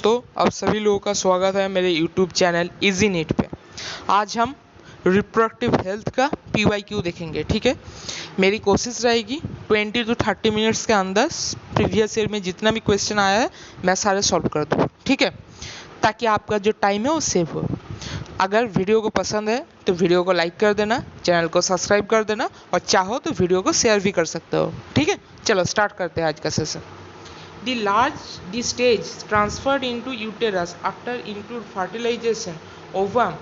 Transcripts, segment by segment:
तो आप सभी लोगों का स्वागत है मेरे YouTube चैनल इजी नीट पे। आज हम रिप्रोडक्टिव हेल्थ का PYQ देखेंगे। ठीक है, मेरी कोशिश रहेगी 20 to 30 मिनट्स के अंदर प्रीवियस ईयर में जितना भी क्वेश्चन आया है मैं सारे सॉल्व कर दूँ। ठीक है, ताकि आपका जो टाइम है वो सेव हो। अगर वीडियो को पसंद है तो वीडियो को लाइक कर देना, चैनल को सब्सक्राइब कर देना और चाहो तो वीडियो को शेयर भी कर सकते हो। ठीक है, चलो स्टार्ट करते हैं आज का session. The stage transferred into uterus after include fertilization ovum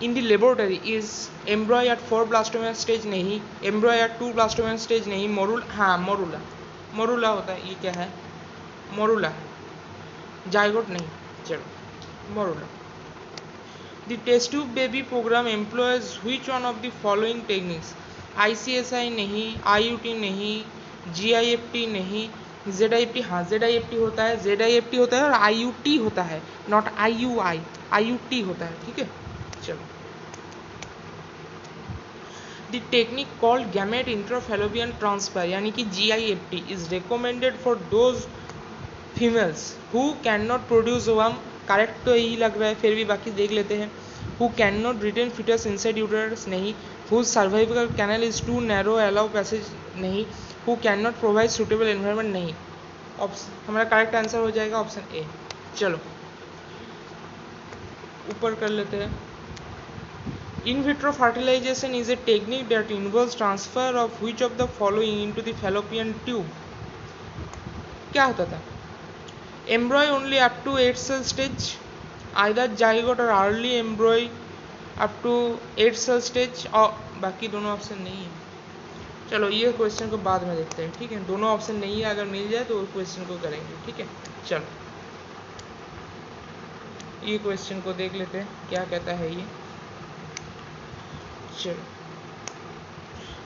in the laboratory is embryo at 4 blastoma stage नहीं, embryo at 2 blastoma stage नहीं, मोरूला होता है। ये क्या है? मोरूला, जाइगोट नहीं, चलो morula. The test tube baby program employs which one of the following techniques? ICSI नहीं, IUT नहीं, GIFT नहीं, ZIFT। हाँ ZIFT होता है, ZIFT होता है और IUT होता है, नॉट IUI, IUT होता है। ठीक है, चलो। The technique called gamete intrafallopian transfer यानी कि GIFT is recommended for those females who cannot produce ovum। Correct तो यही लग रहा है, फिर भी बाकी देख लेते हैं। Who cannot retain fetus inside uterus नहीं, whose cervical canal is too narrow allow passage नहीं, who cannot provide suitable environment नहीं। हमारा करेक्ट आंसर हो जाएगा ऑप्शन ए। चलो ऊपर कर लेते हैं। In vitro fertilization is a technique that involves transfer of which of the following into the fallopian tube। क्या होता था? Embryo only up to 8 cell stage, either zygote or early embryo up to 8 cell stage, और बाकी दोनों option नहीं है। चलो ये क्वेश्चन को बाद में देखते हैं। ठीक है, दोनों ऑप्शन नहीं है, अगर मिल जाए तो क्वेश्चन को करेंगे। ठीक है, चलो ये क्वेश्चन को देख लेते हैं क्या कहता है ये। चलो,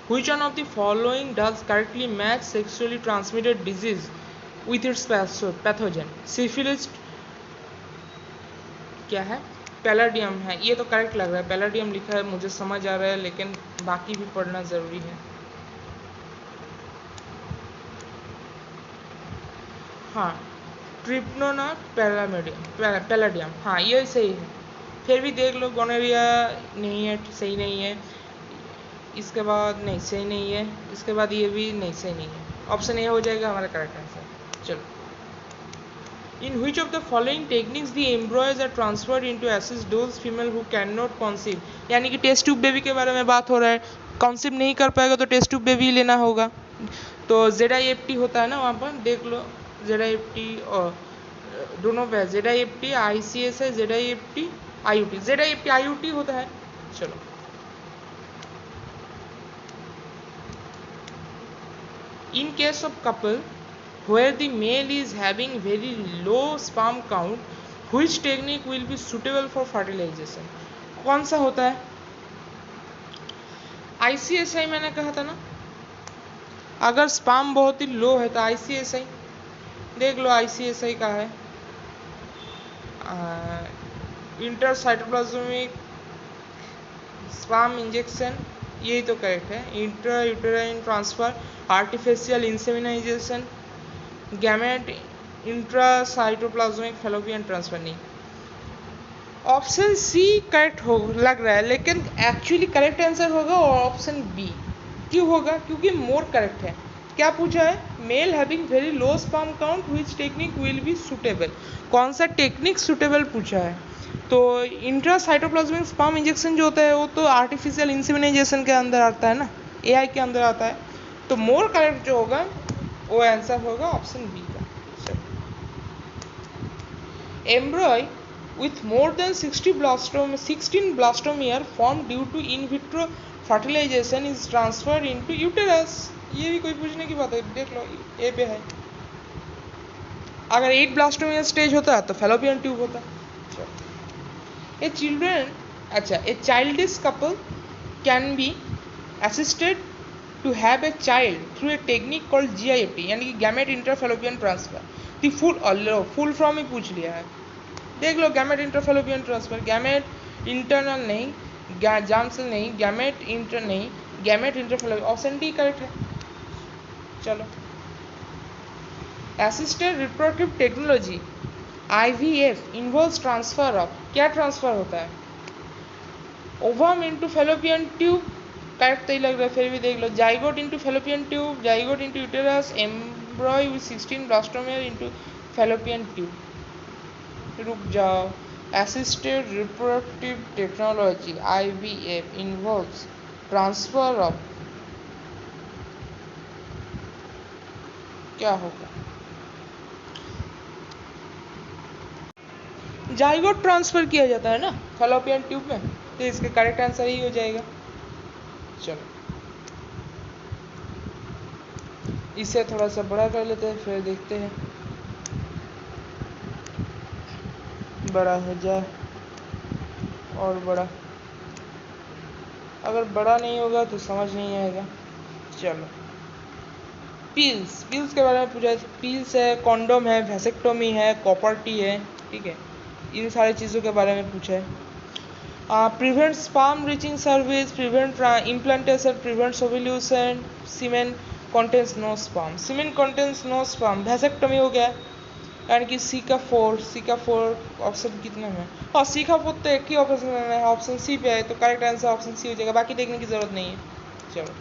Which one of the following does correctly match sexually transmitted disease with its pathogen? Syphilis क्या है? पैलाडियम है। ये तो करेक्ट लग रहा है, पैलाडियम लिखा है, मुझे समझ आ रहा है, लेकिन बाकी भी पढ़ना जरूरी है। हाँ, ट्रिप्नोना पैलाडियम, हाँ ये सही है। फिर भी देख लो, गोनोरिया नहीं है, सही नहीं है। इसके बाद नहीं, सही नहीं है। इसके बाद ये भी नहीं, सही नहीं है। ऑप्शन ए हो जाएगा हमारा करेक्ट आंसर। चलो, इन which of the following techniques the embryos are transferred into assist those female who cannot conceive, यानी कि टेस्ट ट्यूब बेबी के बारे में बात हो रहा है। कंसीव नहीं कर पाएगा तो टेस्ट ट्यूब बेबी लेना होगा। तो ZIFT होता है ना, वहाँ पर देख लो ZIFT और दोनों पे ZIFT, ICSI, ZIFT, IUT, ZIFT IUT होता है। चलो, in case of couple where the male is having very low sperm count, which technique will be suitable for fertilization? कौन सा होता है? ICSI मैंने कहा था ना, अगर स्पर्म बहुत ही लो है तो ICSI देख लो। ICSI का है इंटरसाइटोप्लाज्मिक स्पर्म इंजेक्शन, यही तो करेक्ट है। Intra uterine transfer, artificial insemination, gamete intracytoplasmic fallopian transfer नहीं। ऑप्शन सी करेक्ट हो लग रहा है, लेकिन एक्चुअली करेक्ट आंसर होगा ऑप्शन बी। क्यों होगा? क्योंकि मोर करेक्ट है। क्या पूछा है? Male having very low sperm count which technique will be suitable. कौन सा टेक्निक सुटेबल पूछा है? तो इंट्रासाइटोप्लाज्मिक स्पर्म इंजेक्शन जो होता है वो तो आर्टिफिशियल इंसेमिनाइजेशन के अंदर आता है ना, AI के अंदर आता है। तो मोर करेक्ट जो होगा वो आंसर होगा ऑप्शन बी का। एम्ब्रॉय with more than 16 blastomere formed due to in vitro fertilization is transferred into uterus। ये भी कोई पूछने की बात है, देख लो ए पे है। अगर 8 ब्लास्टोमियर स्टेज होता तो फैलोपियन ट्यूब होता। ए चिल्ड्रन, अच्छा, a childish couple can be assisted to have a child through a technique called GIFT यानी कि gamete intrafallopian transfer. The full form ही पूछ लिया है, देख लो। Gamete intrafallopian transfer, gamete internal नहीं, जार्म सेल नहीं, गैमेट इंटर नहीं, gamete intrafallopian, option D correct है। चलो, assisted reproductive technology IVF involves transfer of, क्या ट्रांसफर होता है? Ovum into fallopian tube, correct तो ही लग रहा है, फिर भी देख लो। Zygote into fallopian tube, zygote into uterus, embryo with 16 blastomere into fallopian tube. रुक जाओ। Assisted reproductive technology IVF involves transfer of, क्या होगा? जाइगोट ट्रांसफर किया जाता है ना फैलोपियन ट्यूब में, तो इसका करेक्ट आंसर ही हो जाएगा। चलो इसे थोड़ा सा बड़ा कर लेते हैं, फिर देखते हैं बड़ा हो जाए और बड़ा, अगर बड़ा नहीं होगा तो समझ नहीं आएगा। चलो पिल्स, पिल्स के बारे में पूछा है। पिल्स है, कॉन्डोम है, वैसेक्टोमी है, कॉपर टी है, ठीक है, इन सारी चीज़ों के बारे में पूछा है। Prevent sperm reaching cervix, prevent implantation, prevents ovulation, semen contains no sperm, semen contains no sperm, vasectomy हो गया, यानी कि सी का फोर ऑप्शन कितने में? और सी का फोर तो एक ही ऑप्शन में है, ऑप्शन सी पे है, तो करेक्ट आंसर ऑप्शन सी हो जाएगा, बाकी देखने की जरूरत नहीं है। चलो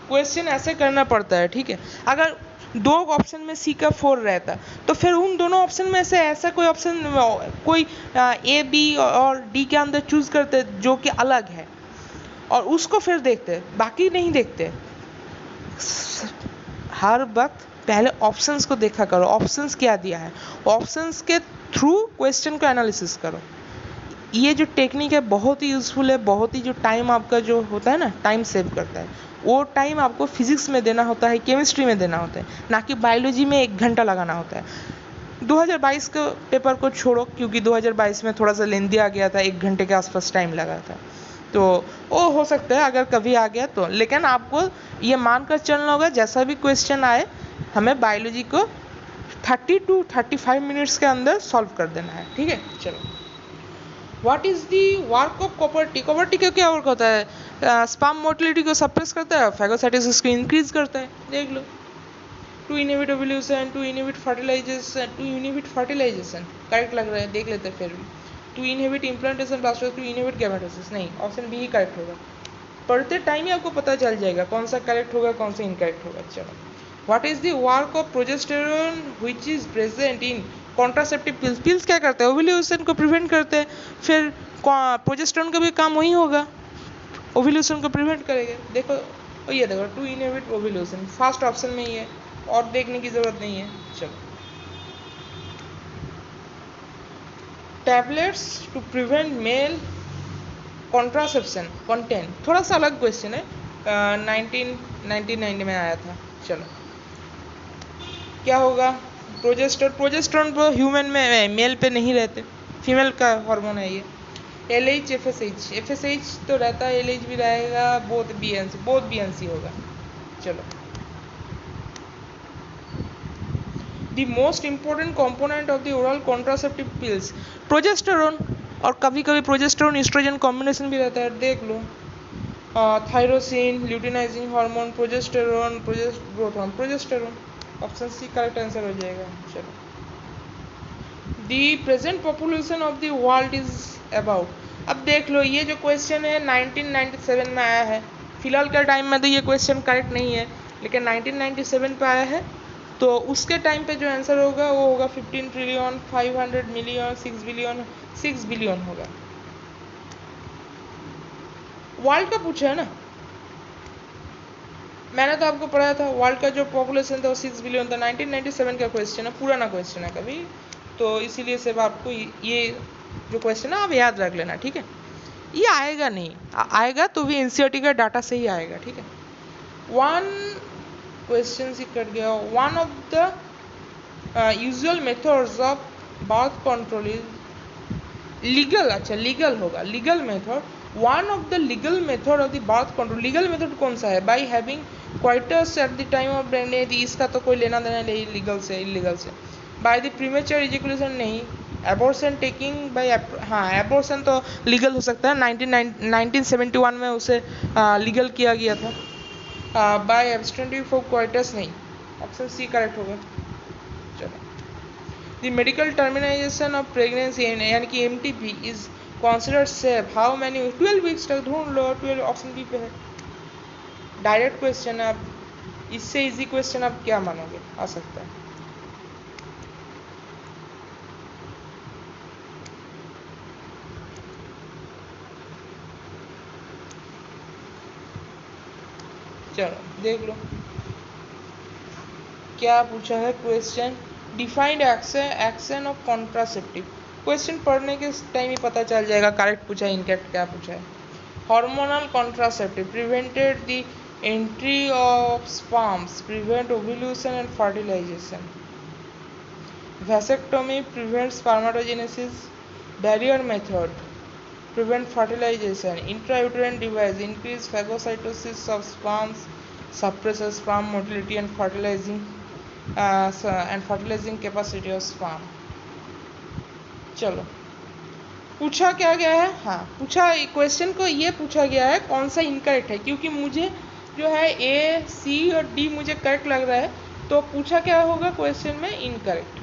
क्वेश्चन ऐसे करना पड़ता है, ठीक है। अगर दो ऑप्शन में सी का 4 रहता तो फिर उन दोनों ऑप्शन में से ऐसा कोई ऑप्शन, कोई ए बी और डी के अंदर चूज करते जो कि अलग है, और उसको फिर देखते, बाकी नहीं देखते। हर वक्त पहले ऑप्शंस को देखा करो, ऑप्शंस क्या दिया है, ऑप्शंस के थ्रू क्वेश्चन को एनालिसिस करो। ये जो टेक्निक है बहुत ही यूज़फुल है, बहुत ही जो टाइम आपका जो होता है ना, टाइम सेव करता है। वो टाइम आपको फिजिक्स में देना होता है, केमिस्ट्री में देना होता है, ना कि बायोलॉजी में 1 घंटा लगाना होता है। 2022 के पेपर को छोड़ो, क्योंकि 2022 में थोड़ा सा लेंदी आ गया था, 1 घंटे के आसपास टाइम लगा था, तो वो हो सकता है अगर कभी आ गया तो। लेकिन आपको ये मानकर चलना होगा जैसा भी क्वेश्चन आए, हमें बायोलॉजी को 30 to 35 मिनट्स के अंदर सॉल्व कर देना है, ठीक है। चलो what is the work of copper T? Copper T का क्या वर्क होता है? स्पर्म मोटिलिटी को सप्रेस करता है, फैगोसाइटोसिस को इंक्रीज करता है, देख लो। To inhibit ovulation, to inhibit fertilization, correct लग रहा है, देख लेते हैं फिर भी। To inhibit implantation blastocyst, to inhibit gametogenesis, नहीं, ऑप्शन बी ही करेक्ट होगा। पढ़ते टाइम ही आपको पता चल जाएगा कौन सा करेक्ट होगा, कौन सा इनकरेक्ट होगा। चलो what is the work of progesterone which is present in contraceptive pills? Pills क्या करते हैं? ओव्यूलेशन को प्रिवेंट करते हैं, फिर प्रोजेस्टेरोन का भी काम वही होगा, ओव्यूलेशन को प्रिवेंट करेगा। देखो ये देखो, to inhibit ovulation, first option में ही है, और देखने की जरूरत नहीं है। चलो tablets to prevent male contraception content, थोड़ा सा अलग क्वेश्चन है, 1990 में आया था। चलो क्या होगा? प्रोजेस्टेरोन तो ह्यूमन में, मेल पे नहीं रहते, फीमेल का हार्मोन है ये। LH FSH तो रहता है, LH भी रहेगा, बोथ BNC होगा। चलो the most important component of the oral contraceptive pills, progesterone, और कभी कभी प्रोजेस्टेरोन एस्ट्रोजन कॉम्बिनेशन भी रहता है, देख लो। Thyroxine, luteinizing hormone, progesterone, progesterone, option C correct answer हो जाएगा। चलो the present population of the world is about, अब देख लो ये जो क्वेश्चन है 1997 में आया है, फिलहाल के टाइम में तो ये क्वेश्चन करेक्ट नहीं है, लेकिन 1997 पे आया है, तो उसके टाइम पे जो आंसर होगा वो होगा 15 ट्रिलियन 500 मिलियन 6 बिलियन होगा। वर्ल्ड का पूछा है ना, मैंने तो आपको पढ़ाया था वर्ल्ड का जो पॉपुलेशन था वो 6 बिलियन था, 1997 का क्वेश्चन है, पुराना क्वेश्चन है कभी, तो इसीलिए सिर्फ आपको ये जो क्वेश्चन है आप याद रख लेना, ठीक है। ये आएगा नहीं, आएगा तो भी एनसीईआरटी का डाटा से ही आएगा, ठीक है। वन क्वेश्चन ही कट गया। One of the usual methods of birth control is legal, अच्छा लीगल होगा, legal method, one of the legal method of the birth control, legal method कौन सा है? By having coitus at the time of pregnancy, इसका तो कोई लेना देना नहीं लीगल से, इलीगल से। बाय द प्रीमेच्योर इजैकुलेशन, नहीं। एबॉर्शन टेकिंग बाय, हाँ एबॉर्शन तो लीगल हो सकता है, 1971 में उसे लीगल किया गया था। बाय एब्सटेंटिव फॉर क्वाइटस, नहीं, ऑप्शन सी करेक्ट होगा। चलो द मेडिकल टर्मिनाइजेशन ऑफ प्रेगनेंसी यानी कि MTP is considered safe how many 12 weeks तक ढूंढ लो 12 ऑप्शन बी पे है। डायरेक्ट क्वेश्चन है, आप इससे इजी क्वेश्चन आप क्या मानोगे आ सकता है। चलो देख लो क्या पूछा है question. Defined action of contraceptive. Question पढ़ने के टाइम ही पता चल जाएगा करेक्ट पूछा है इनकरेक्ट क्या पूछा है। Hormonal contraceptive prevented the entry of sperms, prevent ovulation and fertilization. Vasectomy prevent spermatogenesis. Barrier method prevent fertilization. Intrauterine device increase phagocytosis of sperms, suppresses sperm motility and fertilizing capacity of sperm. चलो पूछा क्या गया है, हाँ पूछा question को ये पूछा गया है कौन सा इनकरेक्ट है, क्योंकि मुझे जो है A, C और D मुझे करेक्ट लग रहा है, तो पूछा क्या होगा क्वेश्चन में इनकरेक्ट।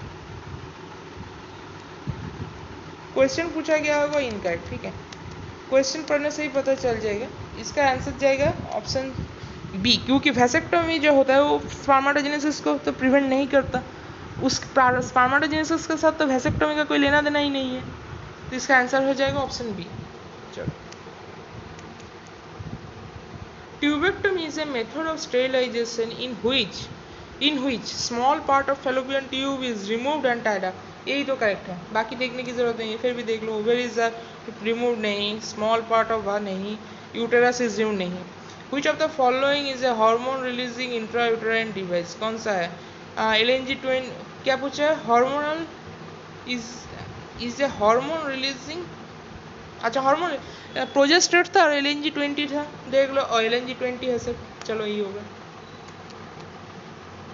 क्वेश्चन पूछा गया होगा इनकरेक्ट, ठीक है। क्वेश्चन पढ़ने से ही पता चल जाएगा। इसका आंसर जाएगा ऑप्शन बी, क्योंकि वैसेक्टोमी जो होता है वो स्पर्मेटोजेनेसिस को तो प्रिवेंट नहीं करता, उस स्पर्मेटोजेनेसिस के साथ तो वैसेक्टोमी का कोई लेना देना ही नहीं है, तो इसका आंसर हो जाएगा ऑप्शन बी। चलो tubectomy is a method of sterilization in which small part of fallopian tube is removed and tied up. यही तो करेक्ट है, बाकी देखने की जरूरत नहीं है, फिर भी देख लो। वेयर इज रिमूव नहीं, स्मॉल पार्ट ऑफ वा नहीं, यूटेरस इज रिमूव नहीं। Which of the following is a hormone releasing intrauterine device, कौन सा है। LNG-20 क्या पूछा है, hormonal is a hormone releasing, अच्छा हार्मोन प्रोजेस्टेट था और LNG-20 था, देख लो LNG-20 है सर, चलो ये होगा।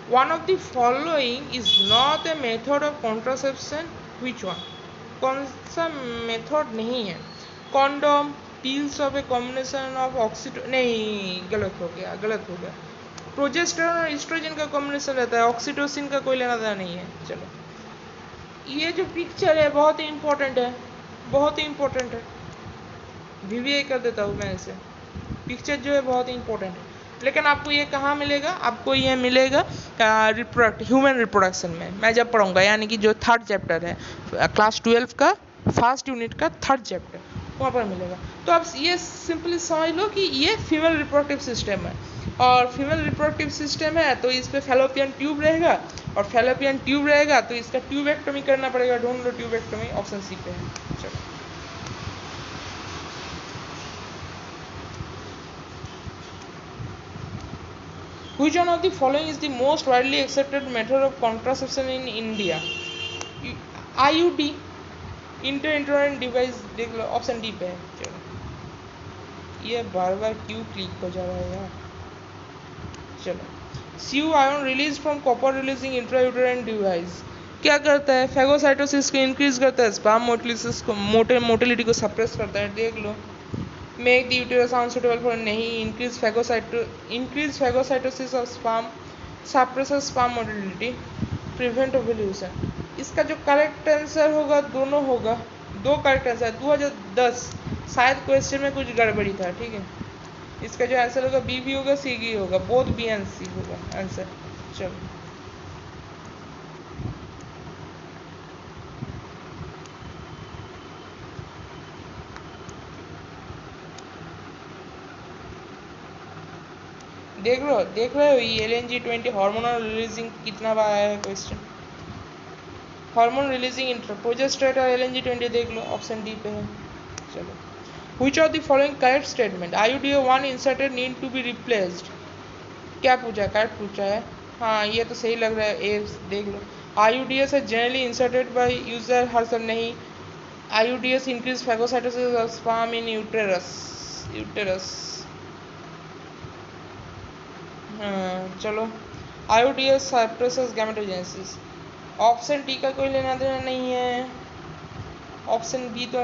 One of the following is not a method of contraception. Which one? कौन सा मेथड नहीं है। Condom, pills of a combination of oxytocin, नहीं गलत हो गया। प्रोजेस्टेरोन और एस्ट्रोजन का कॉम्बिनेशन रहता है, ऑक्सीटोसिन का कोई लेना देना नहीं है। चलो ये जो पिक्चर है बहुत ही इंपॉर्टेंट है, VVI कर देता हूँ मैं इसे। पिक्चर जो है बहुत ही इंपॉर्टेंट है, लेकिन आपको ये कहाँ मिलेगा, आपको ये मिलेगा ह्यूमन रिप्रोडक्शन में, मैं जब पढ़ूंगा, यानी कि जो थर्ड चैप्टर है क्लास 12 का फर्स्ट यूनिट का थर्ड चैप्टर, वहाँ पर मिलेगा। तो आप ये सिंपली समझ लो कि ये फीमेल रिप्रोडक्टिव सिस्टम है, और फीमेल रिप्रोडक्टिव सिस्टम है तो इस पर फैलोपियन ट्यूब रहेगा, और फैलोपियन ट्यूब रहेगा तो इसका ट्यूबेक्टोमी करना पड़ेगा। ढूंढ लो ट्यूबेक्टोमी, ऑप्शन सी पे है। चलो Which one of the following is the most widely accepted method of contraception in India? IUD, intrauterine device, देख लो ऑप्शन डी पे है। चलो ये बार बार क्यों क्लिक हो जा रहा है यार। चलो CU ion release from copper releasing intrauterine device क्या करता है, फैगोसाइटोसिस को इंक्रीज करता है, स्पर्म मोटिलिटी को सप्रेस करता है, देख लो। Make the uterus unsuitable for, नहीं। Increase phagocytosis of sperm, suppresses sperm motility, prevent ovulation. इसका जो करेक्ट आंसर होगा दोनों होगा, दो करेक्ट आंसर। 2010 शायद क्वेश्चन में कुछ गड़बड़ी था, ठीक है। इसका जो आंसर होगा बी भी होगा सी भी होगा, बोथ बी एंड सी होगा आंसर। चलो देख रहे हो ये LNG-20 हार्मोनल रिलीजिंग कितना बार आया है क्वेश्चन। हार्मोन रिलीजिंग इंट्रोजेस्टेट और LNG-20 देख लो, ऑप्शन डी पे है। चलो which of the following correct statement, IUD-1 inserted need to be replaced, क्या पूछा, करेक्ट पूछा है। हाँ ये तो सही लग रहा है, ए देख लो। IUDs है जनरली इंसर्टेड बाय यूजर हर्सल, नहीं। IUDs increase phagocytosis of sperm in uterus. चलो IUDs suppresses gametogenesis, option D का कोई लेना देना नहीं है, ऑप्शन बी तो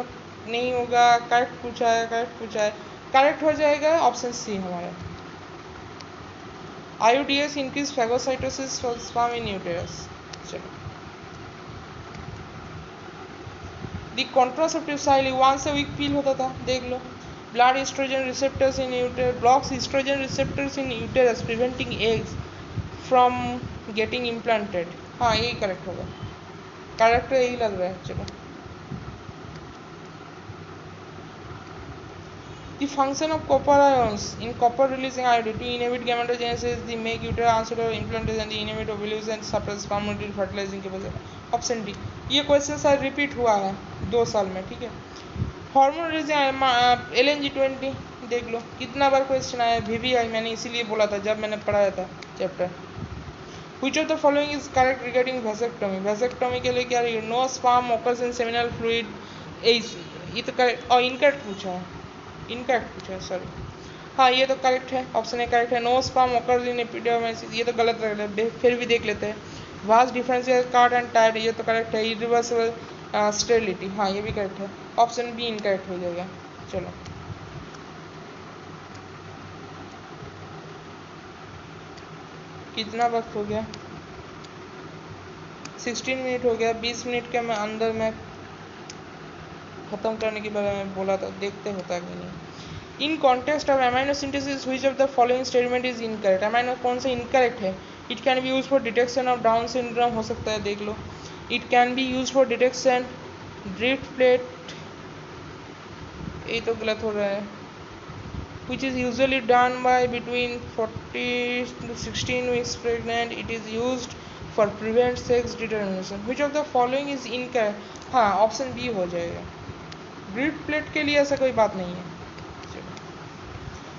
नहीं होगा। करेक्ट पूछा है, करेक्ट हो जाएगा ऑप्शन सी हमारा। IUDs increase phagocytosis of sperm in uterus. चलो द कॉन्ट्रासेप्टिव साइड 1 से वीक फील होता था, देख लो। Blood oestrogen receptors in uterus blocks oestrogen receptors in uterus preventing eggs from getting implanted. हाँ यही करेक्ट होगा, करेक्ट यही लग रहा है। चलो, the function of copper ions in copper releasing iodide to inhibit gametogenesis, the make uterine answer to implantation, the inhibit ovulation and suppress sperm fertilizing capacity। Option D. ये question sir repeat हुआ है 2 साल में, ठीक है। Hormone releasing LNG-20 देख लो कितना बार question आया। VVI मैंने इसीलिए बोला था जब मैंने पढ़ाया था chapter. Which of the following is correct regarding vasectomy? vasectomy के लिए क्या रही है? No sperm occurs in seminal fluid। ये तो करेक्ट और इनकरेक्ट पूछा है, इनकरेक्ट पूछा है सॉरी। हाँ ये तो करेक्ट है, ऑप्शन ए करेक्ट है। No sperm occurs in epidermis, ये तो गलत लग रहा है, फिर भी देख लेते हैं। Vast differential card and tied, ये तो करेक्ट है। इरिवर्सिबल स्टेरिलिटी, हाँ ये भी करेक्ट है। ऑप्शन बी इनकरेक्ट हो जाएगा। चलो, कितना वक्त हो गया? 16 मिनट हो गया। 20 मिनट के अंदर मैं खत्म करने के बारे में बोला था, देखते होता कि नहीं। In context of amino synthesis which of the following statement is incorrect? Amino कौन सा इनकरेक्ट है? It can be use for detection of Down syndrome, हो सकता है, देख लो। It can be use for detection drift plate, ये तो गलत हो रहा है। which is usually done by between 40 to 16 weeks pregnant, it is used for prevent sex determination। which of the following is incorrect? हाँ ऑप्शन बी हो जाएगा। Drift plate के लिए ऐसा कोई बात नहीं है।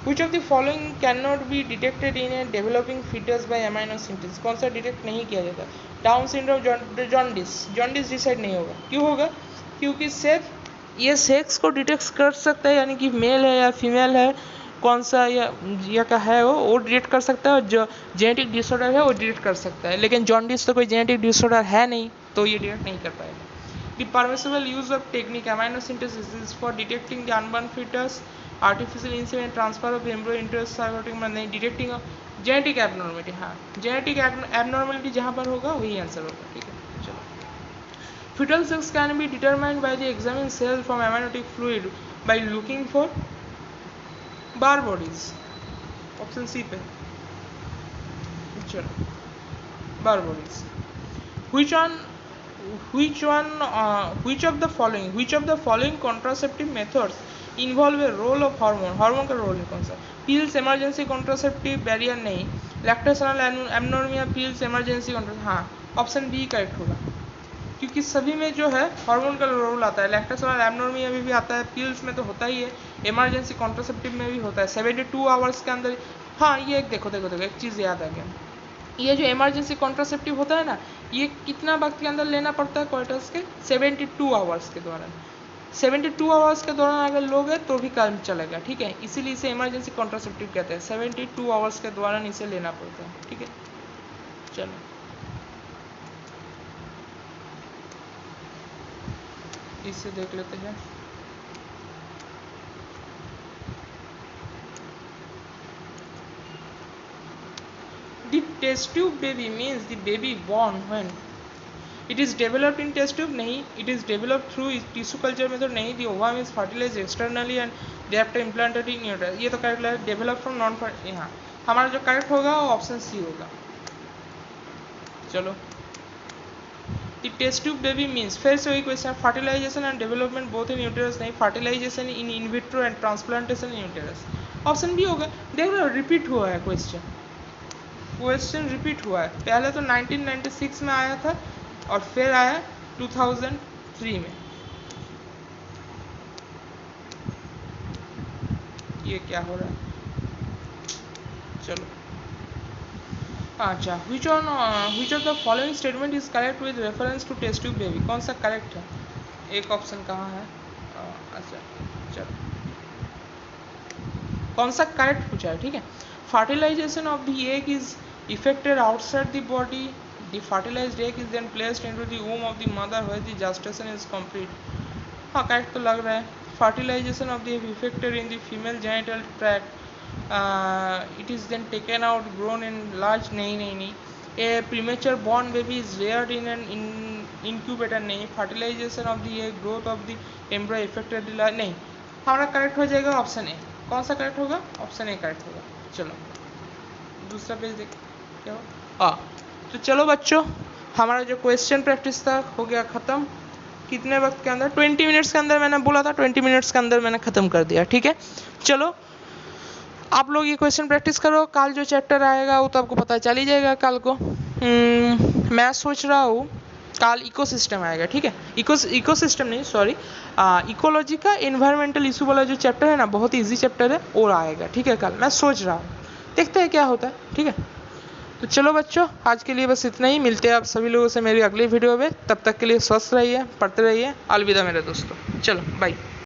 Which of the following cannot be detected in a developing fetus by amino synthesis? कौन सा डिटेक्ट नहीं किया जाता? Down syndrome, jaundice. Jaundice decide नहीं होगा, क्यों होगा? क्योंकि सिर्फ ये सेक्स को डिटेक्ट कर सकता है, यानी कि मेल है या फीमेल है, कौन सा या का है वो डिटेक्ट कर सकता है। और जो जेनेटिक डिसऑर्डर है वो डिटेक्ट कर सकता है, लेकिन जॉन्डिस तो कोई जेनेटिक डिसऑर्डर है नहीं, तो ये डिटेक्ट नहीं कर पाएगा। The permissible use of technique amino synthesis is for detecting the unborn fetus, artificial insemination, transfer of embryo into zygotic, नहीं डिटेक्टिंग जेनेटिक एबनॉर्मेलिटी। हाँ जेनेटिक एबनॉर्मेलिटी जहाँ पर होगा वही आंसर होगा, ठीक है। चलो, fetal sex can be determined by the examined cells from amniotic fluid by looking for bar bodies, option C पे। चलो, bar bodies। which of the following contraceptive methods involve a role of hormone? Hormone का role है कौन सा? Pills emergency contraceptive, barrier नहीं। Lactational एमनोर्मिया pills emergency contraceptive, हाँ option B correct होगा, क्योंकि सभी में जो है हार्मोन का रोल आता है। लैक्टेशनल एमनोर्मिया में भी आता है, पिल्स में तो होता ही है, इमरजेंसी कॉन्ट्रासेप्टिव में भी होता है 72 आवर्स के अंदर। हाँ ये देखो एक चीज़ याद आ गया, ये जो इमरजेंसी कॉन्ट्रासेप्टिव होता है ना, ये कितना वक्त के अंदर लेना पड़ता है क्वार्टर्स के? 72 आवर्स के दौरान। 72 आवर्स के दौरान अगर लोगे तो भी काम चलेगा, ठीक है। इसीलिए इसे इमरजेंसी कॉन्ट्रासेप्टिव कहते हैं। 72 आवर्स के दौरान इसे लेना पड़ता है, ठीक है। चलो, इसे देख लेते हैं। The test tube baby means the baby born when it is developed in test tube, नहीं। it is developed through tissue culture method, नहीं। the ovum is fertilized externally and thereafter implanted in uterus, ये तो correct है। develop from non, यहाँ हमारा जो correct होगा वो ऑप्शन सी होगा। चलो, the test tube baby means, फिर से वही question, fertilization and development both in uterus, नहीं। fertilization in vitro and transplantation in uterus, option B होगा। देख रहे हो रिपीट हुआ है क्वेश्चन रिपीट हुआ है। पहले तो 1996 में आया था और फिर आया 2003 में। ये क्या हो रहा है? चलो, अच्छा, which of the following statement is correct with reference to test tube baby? कौन सा करेक्ट है? एक ऑप्शन कहाँ है? अच्छा चलो, कौन सा करेक्ट पूछा है, ठीक है। fertilization of the egg is effected outside the body, the fertilized egg is then placed into the womb of the mother where the gestation is complete, हाँ करेक्ट तो लग रहा है। fertilization of the egg effected in the female genital tract, it is then taken out grown in large, नहीं। a premature born baby is reared in incubator नहीं, fertilization of the egg, growth of the embryo, affected नहीं, हमारा correct हो जाएगा option A. कौन सा correct होगा? Option A correct होगा। चलो दूसरा पेज देख क्या हो। तो चलो बच्चों, हमारा जो क्वेश्चन प्रैक्टिस था हो गया ख़त्म। कितने वक्त के अंदर? 20 मिनट्स के अंदर, मैंने बोला था 20 मिनट्स के अंदर मैंने ख़त्म कर दिया। ठीक है, चलो आप लोग ये क्वेश्चन प्रैक्टिस करो। कल जो चैप्टर आएगा वो तो आपको पता चल ही जाएगा कल को। मैं सोच रहा हूँ कल इकोसिस्टम आएगा। ठीक है, इकोसिस्टम नहीं, सॉरी, इकोलॉजी का एनवायरमेंटल इशू वाला जो चैप्टर है ना, बहुत ईजी चैप्टर है, और आएगा। ठीक है, कल मैं सोच रहा हूँ, देखते हैं क्या होता है। ठीक है, तो चलो बच्चों, आज के लिए बस इतना ही। मिलते हैं आप सभी लोगों से मेरी अगली वीडियो में। तब तक के लिए स्वस्थ रहिए, पढ़ते रहिए। अलविदा मेरे दोस्तों, चलो बाय।